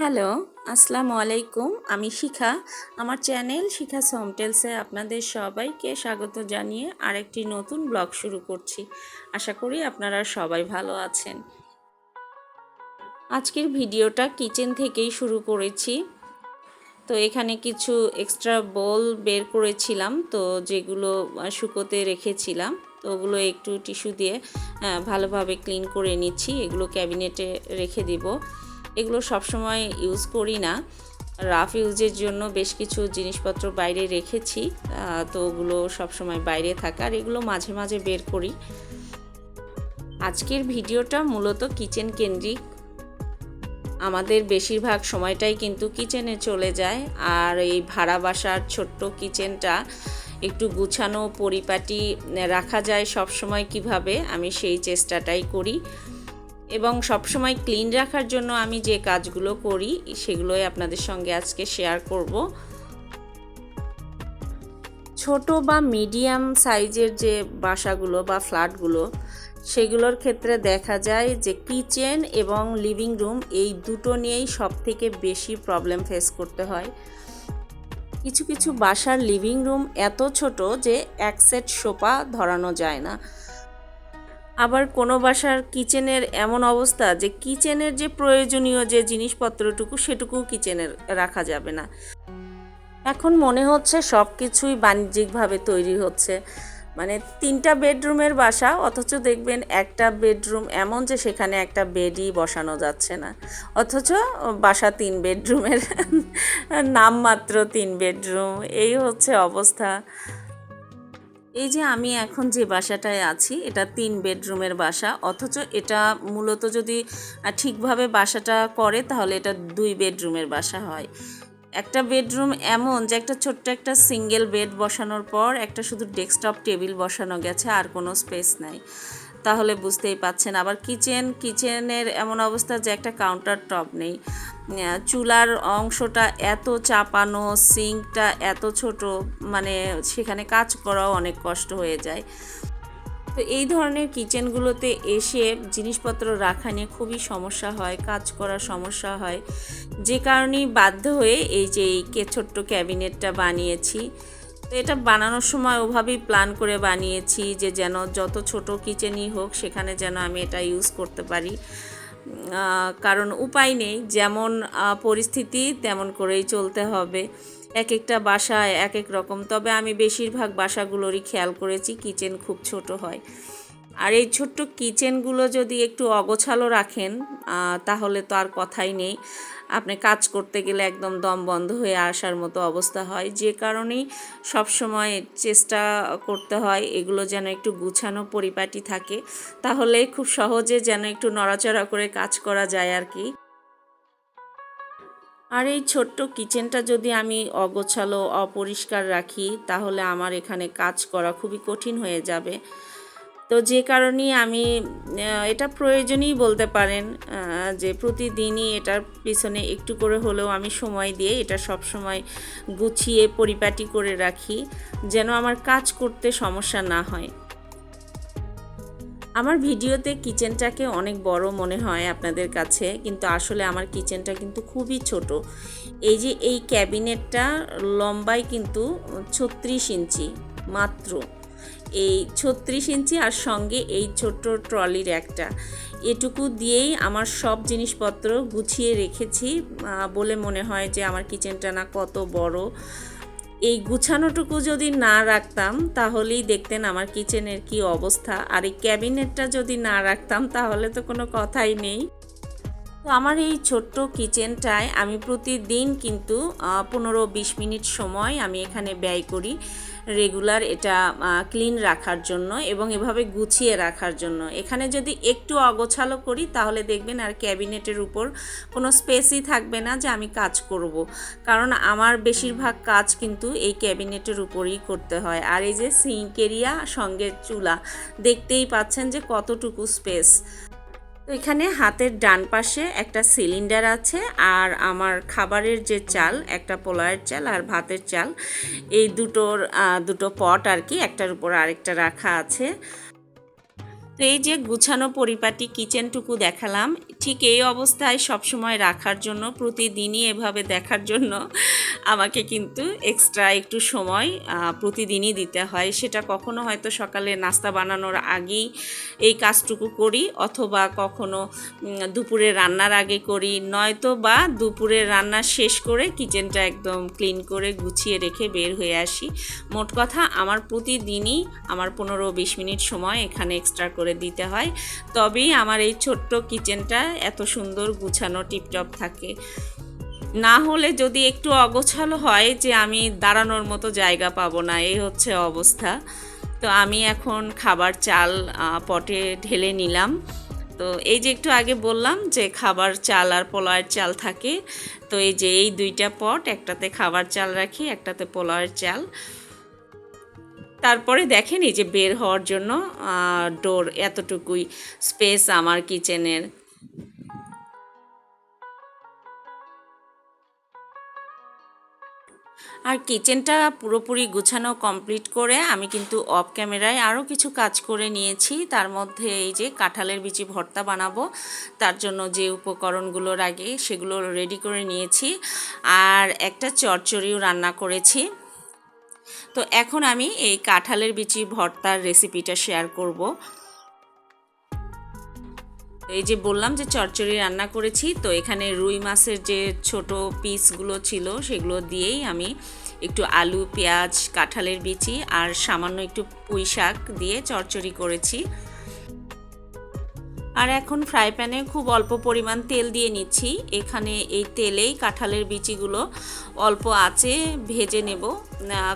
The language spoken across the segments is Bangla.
হ্যালো, আসসালামু আলাইকুম। আমি শিখা। আমার চ্যানেল শিখাস হোম টেলসে আপনাদের সবাইকে স্বাগত জানিয়ে আরেকটি নতুন ব্লগ শুরু করছি। আশা করি আপনারা সবাই ভালো আছেন। আজকের ভিডিওটা কিচেন থেকেই শুরু করেছি। তো এখানে কিছু এক্সট্রা বোল বের করেছিলাম, তো যেগুলো শুকোতে রেখেছিলাম, তো ওগুলো একটু টিস্যু দিয়ে ভালোভাবে ক্লিন করে নিচ্ছি। এগুলো ক্যাবিনেটে রেখে দিব। এগুলো সবসময় ইউজ করি না, রাফ ইউজের জন্য বেশ কিছু জিনিসপত্র বাইরে রেখেছি, তো ওগুলো সবসময় বাইরে থাকে আর এগুলো মাঝে মাঝে বের করি। আজকের ভিডিওটা মূলত কিচেন কেন্দ্রিক। আমাদের বেশিরভাগ সময়টাই কিন্তু কিচেনে চলে যায়, আর এই ভাড়া বাসার ছোট্ট কিচেনটা একটু গুছানো পরিপাটি রাখা যায় সব সময় কিভাবে, আমি সেই চেষ্টাটাই করি এবং সবসময় ক্লিন রাখার জন্য আমি যে কাজগুলো করি সেগুলোই আপনাদের সঙ্গে আজকে শেয়ার করব। ছোট বা মিডিয়াম সাইজের যে বাসাগুলো বা ফ্ল্যাটগুলো, সেগুলোর ক্ষেত্রে দেখা যায় যে কিচেন এবং লিভিং রুম এই দুটো নিয়েই সবথেকে বেশি প্রবলেম ফেস করতে হয়। কিছু কিছু বাসার লিভিং রুম এত ছোট যে এক সেট সোফা ধরানো যায় না। আবার কোনো বাসার কিচেনের এমন অবস্থা যে কিচেনের যে প্রয়োজনীয় যে জিনিসপত্রটুকু সেটুকু কিচেনের রাখা যাবে না। এখন মনে হচ্ছে সব কিছুই বাণিজ্যিকভাবে তৈরি হচ্ছে, মানে 3টা বেডরুমের বাসা, অথচ দেখবেন একটা বেডরুম এমন যে সেখানে একটা বেডই বসানো যাচ্ছে না, অথচ বাসা 3 বেডরুমের নামমাত্র 3 বেডরুম, এই হচ্ছে অবস্থা। এই যে আমি এখন যে বাসাটায় আছি এটা 3 বেডরুমের বাসা, অথচ এটা মূলত যদি ঠিকভাবে বাসাটা করে তাহলে এটা 2 বেডরুমের বাসা হয়। একটা বেডরুম এমন যে একটা ছোট্ট একটা সিঙ্গেল বেড বসানোর পর একটা শুধু ডেস্কটপ টেবিল বসানো গেছে, আর কোনো স্পেস নাই। তাহলে বুঝতেই পাচ্ছেন। আবার কিচেনের এমন অবস্থা যে একটা কাউন্টার টপ নেই, চুলার অংশটা এত চাপানো, সিঙ্কটা এত ছোট, মানে সেখানে কাজ করাও অনেক কষ্ট হয়ে যায়। তো এই ধরনের কিচেনগুলোতে এসে জিনিসপত্র রাখা নিয়ে খুবই সমস্যা হয়, কাজ করার সমস্যা হয়, যে কারণেই বাধ্য হয়ে এই যে এই ছোট্ট ক্যাবিনেটটা বানিয়েছি। তো এটা বানানোর সময় ওভাবেই প্ল্যান করে বানিয়েছি যে যেন যত ছোট কিচেনই হোক সেখানে যেন আমি এটা ইউজ করতে পারি, কারণ উপায় নেই, যেমন পরিস্থিতি তেমন করেই চলতে হবে। এক একটা বাসায় এক এক রকম, তবে আমি বেশিরভাগ বাসাগুলোরই খেয়াল করেছি কিচেন খুব ছোট হয়। আর এই ছোট্ট কিচেনগুলো যদি একটু অগোছালো রাখেন তাহলে তো আর কথাই নেই, আপনি কাজ করতে গেলে একদম দম বন্ধ হয়ে আসার মতো অবস্থা হয়। যে কারণেই সবসময় চেষ্টা করতে হয় এগুলো যেন একটু গুছানো পরিপাটি থাকে, তাহলে খুব সহজে যেন একটু নড়াচড়া করে কাজ করা যায় আর কি। আর এই ছোট্ট কিচেনটা যদি আমি অগোছালো অপরিষ্কার রাখি তাহলে আমার এখানে কাজ করা খুবই কঠিন হয়ে যাবে। তো যে কারণেই আমি এটা প্রয়োজনই বলতে পারেন, যে প্রতিদিনই এটার পিছনে একটু করে হলেও আমি সময় দিয়ে এটা সব সময় গুছিয়ে পরিপাটি করে রাখি, যেন আমার কাজ করতে সমস্যা না হয়। আমার ভিডিওতে কিচেনটাকে অনেক বড় মনে হয় আপনাদের কাছে, কিন্তু আসলে আমার কিচেনটা কিন্তু খুবই ছোট। এই যে এই ক্যাবিনেটটা লম্বায় কিন্তু 36 ইঞ্চি মাত্র, এই 36 ইঞ্চি, আর সঙ্গে এই ছোট্ট ট্রলির একটা, এটুকু দিয়েই আমার সব জিনিসপত্র গুছিয়ে রেখেছি বলে মনে হয় যে আমার কিচেনটা না কত বড়। এই গুছানোটুকু যদি না রাখতাম তাহলেই দেখতেন আমার কিচেনের কি অবস্থা, আর এই ক্যাবিনেটটা যদি না রাখতাম তাহলে তো কোনো কথাই নেই। তো আমার এই ছোট্ট কিচেনটায় আমি প্রতিদিন কিন্তু 15-20 মিনিট সময় আমি এখানে ব্যয় করি রেগুলার এটা ক্লিন রাখার জন্য এবং এভাবে গুছিয়ে রাখার জন্য। এখানে যদি একটু অগোছালো করি তাহলে দেখবেন আর ক্যাবিনেটের উপর কোনো স্পেসই থাকবে না যে আমি কাজ করব, কারণ আমার বেশিরভাগ কাজ কিন্তু এই ক্যাবিনেটের উপরেই করতে হয়। আর এই যে সিঙ্ক এরিয়া সঙ্গে চুলা, দেখতেই পাচ্ছেন যে কতটুকু স্পেস। তো এখানে হাতের ডান পাশে একটা সিলিন্ডার আছে, আর আমার খাবারের যে চাল, একটা পোলাওয়ের চাল আর ভাতের চাল, এই দুটো পট আর কি, একটার উপর আরেকটা রাখা আছে। তো এই যে গুছানো পরিপাটি কিচেনটুকু দেখালাম, ঠিক এই অবস্থায় সবসময় রাখার জন্য, প্রতিদিনই এভাবে দেখার জন্য আমাকে কিন্তু এক্সট্রা একটু সময় প্রতিদিনই দিতে হয়। সেটা কখনো হয়তো সকালে নাস্তা বানানোর আগেই এই কাজটুকু করি, অথবা কখনো দুপুরে রান্নার আগে করি, নয়তো বা দুপুরে রান্না শেষ করে কিচেনটা একদম ক্লিন করে গুছিয়ে রেখে বের হয়ে আসি। মোট কথা আমার প্রতিদিনই আমার 15-20 মিনিট সময় এখানে এক্সট্রা করে দিতে হয়, তবেই আমার এই ছোট্ট কিচেনটা এত সুন্দর গুছানো টিপটপ থাকে। না হলে যদি একটু অগোছালো হয় যে আমি দাঁড়ানোর মতো জায়গা পাবো না, এই হচ্ছে অবস্থা। তো আমি এখন খাবার চাল পটে ঢেলে নিলাম। তো এই যে একটু আগে বললাম যে খাবার চাল আর পোলাওয়ের চাল থাকে, তো এই যে এই দুইটা পট, একটাতে খাবার চাল রাখি, একটাতে পোলাওয়ের চাল। তারপরে দেখেন এই যে বের হওয়ার জন্য ডোর, এতটুকুই স্পেস আমার কিচেনের। আর কিচেনটা পুরোপুরি গুছানো কমপ্লিট করে আমি কিন্তু অফ ক্যামেরায় আরও কিছু কাজ করে নিয়েছি। তার মধ্যে এই যে কাঁঠালের বিচি ভর্তা বানাবো, তার জন্য যে উপকরণগুলো লাগে সেগুলো রেডি করে নিয়েছি, আর একটা চচ্চড়িও রান্না করেছি। তো এখন আমি এই কাঁঠালের বিচি ভর্তার রেসিপিটা শেয়ার করব। এই যে বললাম যে চচ্চড়ি রান্না করেছি, তো এখানে রুই মাছের যে ছোট পিসগুলো ছিল সেগুলো দিয়েই আমি একটু আলু, পেঁয়াজ, কাঁঠালের বিচি আর সামান্য একটু পুঁই শাক দিয়ে চচ্চড়ি করেছি। আর এখন ফ্রাই প্যানে খুব অল্প পরিমাণ তেল দিয়ে নিচ্ছি। এখানে এই তেলেই কাঁঠালের বিচিগুলো অল্প আঁচে ভেজে নেব।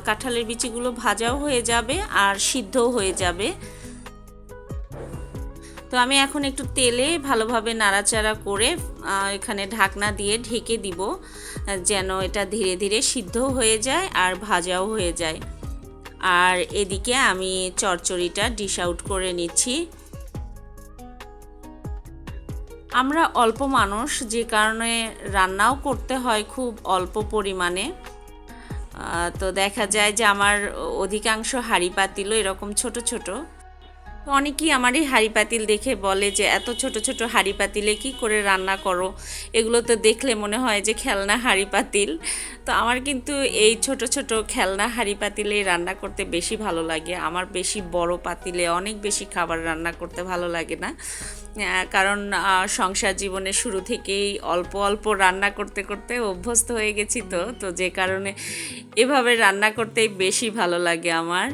কাঁঠালের বিচিগুলো ভাজাও হয়ে যাবে আর সিদ্ধও হয়ে যাবে। তো আমি এখন একটু তেলে ভালোভাবে নাড়াচাড়া করে এখানে ঢাকনা দিয়ে ঢেকে দিব, যেন এটা ধীরে ধীরে সিদ্ধ হয়ে যায় আর ভাজাও হয়ে যায়। আর এদিকে আমি চচ্চড়িটা ডিশ আউট করে নিচ্ছি। আমরা অল্প মানুষ, যে কারণে রান্নাও করতে হয় খুব অল্প পরিমাণে। তো দেখা যায় যে আমার অধিকাংশ হাঁড়ি পাতিলও এরকম ছোট ছোট। তো অনেকেই আমার এই হাঁড়ি পাতিল দেখে বলে যে এত ছোট ছোট হাঁড়ি পাতিলে কি করে রান্না করো, এগুলো তো দেখলে মনে হয় যে খেলনা হাঁড়ি পাতিল। তো আমার কিন্তু এই ছোট ছোট খেলনা হাঁড়ি পাতিলে রান্না করতে বেশি ভালো লাগে। আমার বেশি বড় পাতিলে অনেক বেশি খাবার রান্না করতে ভালো লাগে না, কারণ সংসার জীবনের শুরু থেকেই অল্প অল্প রান্না করতে করতে অভ্যস্ত হয়ে গেছি। তো যে কারণে এভাবে রান্না করতেই বেশি ভালো লাগে আমার।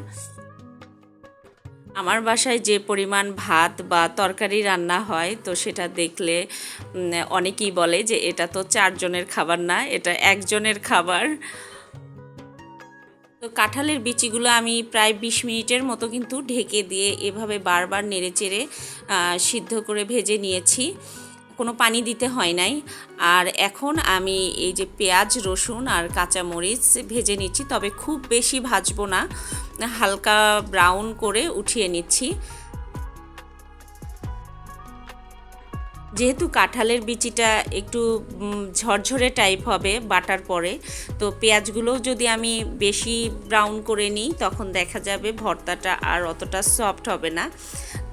আমার বাসায় যে পরিমাণ ভাত বা তরকারি রান্না হয়, তো সেটা দেখলে অনেকেই বলে যে এটা তো 4 জনের খাবার না, এটা 1 জনের খাবার। তো কাঁঠালের বিচিগুলো আমি প্রায় 20 মিনিটের মতো কিন্তু ঢেকে দিয়ে এভাবে বারবার নেড়েচেড়ে সিদ্ধ করে ভেজে নিয়েছি, কোনো পানি দিতে হয় নাই। আর এখন আমি এই যে পেঁয়াজ, রসুন আর কাঁচামরিচ ভেজে নিচ্ছি, তবে খুব বেশি ভাজবো না, হালকা ব্রাউন করে উঠিয়ে নিচ্ছি। যেহেতু কাঁঠালের বিচিটা একটু ঝরঝরে টাইপ হবে বাটার পরে, তো পেঁয়াজগুলো যদি আমি বেশি ব্রাউন করে নিই তখন দেখা যাবে ভর্তাটা আর অতটা সফট হবে না।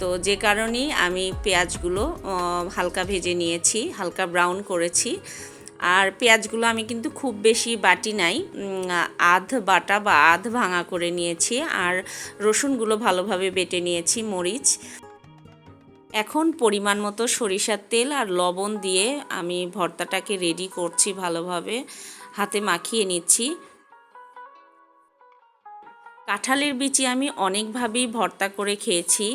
তো যে কারণেই আমি পেঁয়াজগুলো হালকা ভেজে নিয়েছি, হালকা ব্রাউন করেছি। আর পেঁয়াজগুলো আমি কিন্তু খুব বেশি বাটি নাই, আধ বাটা বা আধ ভাঙা করে নিয়েছি। আর রসুনগুলো ভালোভাবে বেটে নিয়েছি, মরিচ। এখন পরিমাণ মতো সরিষার তেল আর লবণ দিয়ে আমি ভর্তাটাকে রেডি করছি, ভালোভাবে হাতে মাখিয়ে নিচ্ছি। কাঁঠালের বিচি আমি অনেকভাবেই ভর্তা করে খেয়েছি,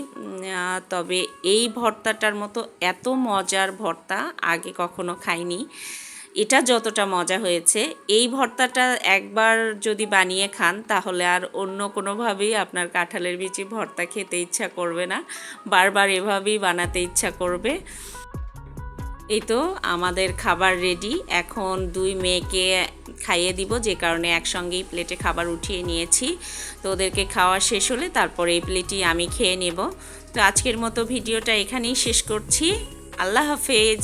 তবে এই ভর্তাটার মতো এত মজার ভর্তা আগে কখনো খাইনি। এটা যতটা মজা হয়েছে, এই ভর্তাটা একবার যদি বানিয়ে খান তাহলে আর অন্য কোনোভাবেই আপনার কাঁঠালের বিচি ভর্তা খেতে ইচ্ছা করবে না, বারবার এভাবেই বানাতে ইচ্ছা করবে। এই তো আমাদের খাবার রেডি। এখন 2 মেয়েকে খাইয়ে দিব, যে কারণে একসঙ্গেই প্লেটে খাবার উঠিয়ে নিয়েছি। তো ওদেরকে খাওয়া শেষ হলে তারপরে এই প্লেটই আমি খেয়ে নেব। তো আজকের মতো ভিডিওটা এখানেই শেষ করছি। আল্লাহ হাফেজ।